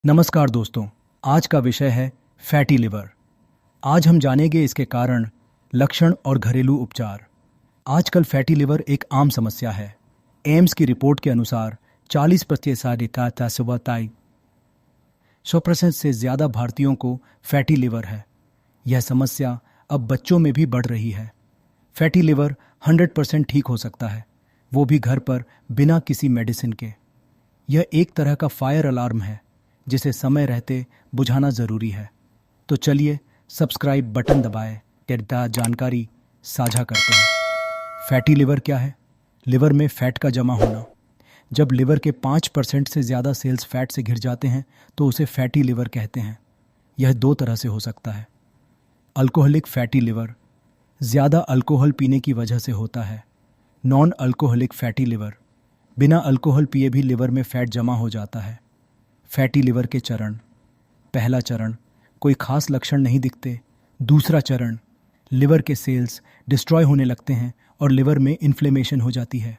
नमस्कार दोस्तों, आज का विषय है फैटी लिवर। आज हम जानेंगे इसके कारण, लक्षण और घरेलू उपचार। आजकल फैटी लिवर एक आम समस्या है। एम्स की रिपोर्ट के अनुसार 40% 100% से ज़्यादा भारतीयों को फैटी लिवर है। यह समस्या अब बच्चों में भी बढ़ रही है। फैटी लिवर 100% ठीक हो सकता है, वो भी घर पर बिना किसी मेडिसिन के। यह एक तरह का फायर अलार्म है जिसे समय रहते बुझाना ज़रूरी है। तो चलिए सब्सक्राइब बटन दबाएं, डेटा जानकारी साझा करते हैं। फैटी लिवर क्या है? लिवर में फैट का जमा होना। जब लिवर के 5% से ज़्यादा सेल्स फैट से घिर जाते हैं तो उसे फैटी लिवर कहते हैं। यह दो तरह से हो सकता है। अल्कोहलिक फैटी लिवर ज़्यादा अल्कोहल पीने की वजह से होता है। नॉन अल्कोहलिक फैटी लिवर बिना अल्कोहल पिए भी लिवर में फैट जमा हो जाता है। फैटी लिवर के चरण। पहला चरण, कोई खास लक्षण नहीं दिखते। दूसरा चरण, लिवर के सेल्स डिस्ट्रॉय होने लगते हैं और लिवर में इन्फ्लेमेशन हो जाती है।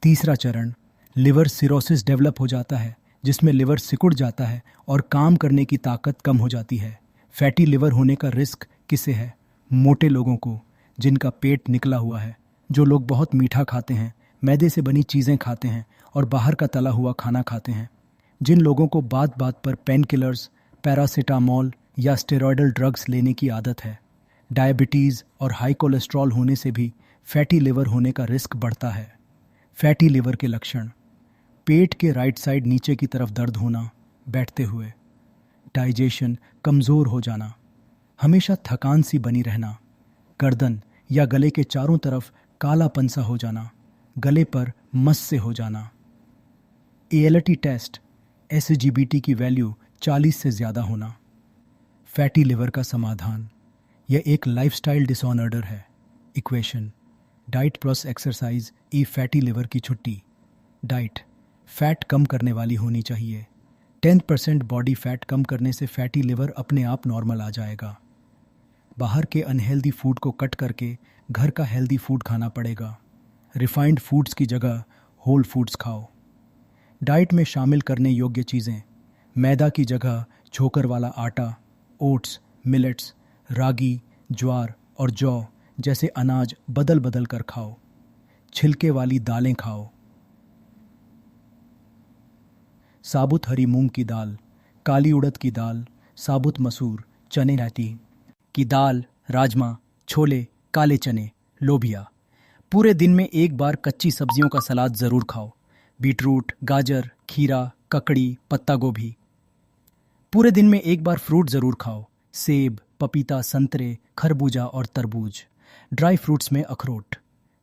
तीसरा चरण, लिवर सिरोसिस डेवलप हो जाता है जिसमें लिवर सिकुड़ जाता है और काम करने की ताकत कम हो जाती है। फैटी लिवर होने का रिस्क किसे है? मोटे लोगों को, जिनका पेट निकला हुआ है, जो लोग बहुत मीठा खाते हैं, मैदे से बनी चीज़ें खाते हैं और बाहर का तला हुआ खाना खाते हैं। जिन लोगों को बात बात पर पेन किलर्स, पैरासीटामोल या स्टेरॉयडल ड्रग्स लेने की आदत है। डायबिटीज़ और हाई कोलेस्ट्रॉल होने से भी फैटी लिवर होने का रिस्क बढ़ता है। फैटी लिवर के लक्षण: पेट के राइट साइड नीचे की तरफ दर्द होना, बैठते हुए। डाइजेशन कमज़ोर हो जाना, हमेशा थकान सी बनी रहना। गर्दन या गले के चारों तरफ कालापन सा हो जाना, गले पर मस से हो जाना। एएलटी टेस्ट SGBT की वैल्यू 40 से ज़्यादा होना। फैटी लिवर का समाधान: यह एक लाइफस्टाइल डिसऑर्डर है। इक्वेशन: डाइट प्लस एक्सरसाइज ई फैटी लिवर की छुट्टी। डाइट फैट कम करने वाली होनी चाहिए। 10% बॉडी फैट कम करने से फैटी लिवर अपने आप नॉर्मल आ जाएगा। बाहर के अनहेल्दी फूड को कट करके घर का हेल्दी फूड खाना पड़ेगा। रिफाइंड फूड्स की जगह होल फूड्स खाओ। डाइट में शामिल करने योग्य चीज़ें: मैदा की जगह छोकर वाला आटा, ओट्स, मिलेट्स, रागी, ज्वार और जौ जैसे अनाज बदल बदल कर खाओ। छिलके वाली दालें खाओ। साबुत हरी मूंग की दाल, काली उड़द की दाल, साबुत मसूर, चने राती की दाल, राजमा, छोले, काले चने, लोबिया। पूरे दिन में एक बार कच्ची सब्जियों का सलाद ज़रूर खाओ। बीटरूट, गाजर, खीरा, ककड़ी, पत्ता गोभी। पूरे दिन में एक बार फ्रूट ज़रूर खाओ। सेब, पपीता, संतरे, खरबूजा और तरबूज। ड्राई फ्रूट्स में अखरोट।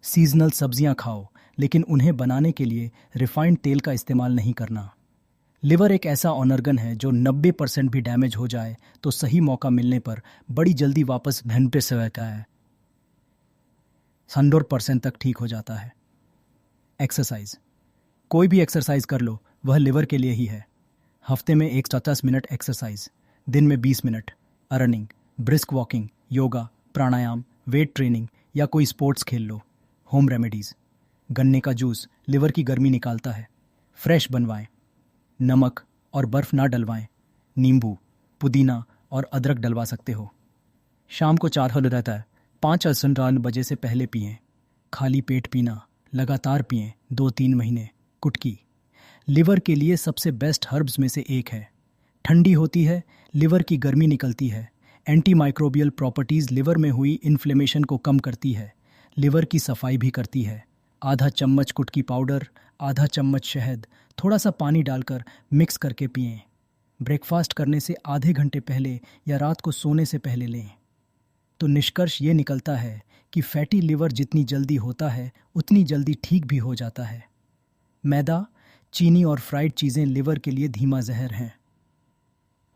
सीजनल सब्जियां खाओ, लेकिन उन्हें बनाने के लिए रिफाइंड तेल का इस्तेमाल नहीं करना। लिवर एक ऐसा ऑर्गन है जो 90% भी डैमेज हो जाए तो सही मौका मिलने पर बड़ी जल्दी वापस बहन पे सहता है। 100% तक ठीक हो जाता है। एक्सरसाइज: कोई भी एक्सरसाइज कर लो, वह लिवर के लिए ही है। हफ्ते में 110 मिनट एक्सरसाइज, दिन में 20 minute. Running, brisk walking, yoga, pranayama, weight training या कोई स्पोर्ट्स खेल लो। होम रेमेडीज़: गन्ने का जूस लिवर की गर्मी निकालता है। फ्रेश बनवाएं। नमक और बर्फ़ ना डलवाएं। नींबू, पुदीना और अदरक डलवा सकते हो। शाम को 4 हल रहता है, 5 बजे से पहले पिएं। खाली पेट पीना, लगातार पिएं 2-3 महीने। कुटकी लिवर के लिए सबसे बेस्ट हर्ब्स में से एक है। ठंडी होती है, लिवर की गर्मी निकलती है। एंटीमाइक्रोबियल प्रॉपर्टीज़ लिवर में हुई इन्फ्लेमेशन को कम करती है। लिवर की सफाई भी करती है। आधा चम्मच कुटकी पाउडर, आधा चम्मच शहद, थोड़ा सा पानी डालकर मिक्स करके पिएं। ब्रेकफास्ट करने से आधे घंटे पहले या रात को सोने से पहले लें। तो निष्कर्ष ये निकलता है कि फैटी लिवर जितनी जल्दी होता है उतनी जल्दी ठीक भी हो जाता है। मैदा, चीनी और फ्राइड चीज़ें लिवर के लिए धीमा जहर हैं।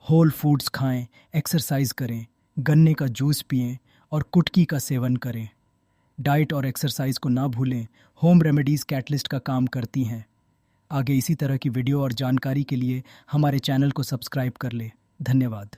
होल फूड्स खाएं, एक्सरसाइज करें, गन्ने का जूस पिएं और कुटकी का सेवन करें। डाइट और एक्सरसाइज को ना भूलें, होम रेमेडीज़ कैटलिस्ट का काम करती हैं। आगे इसी तरह की वीडियो और जानकारी के लिए हमारे चैनल को सब्सक्राइब कर लें। धन्यवाद।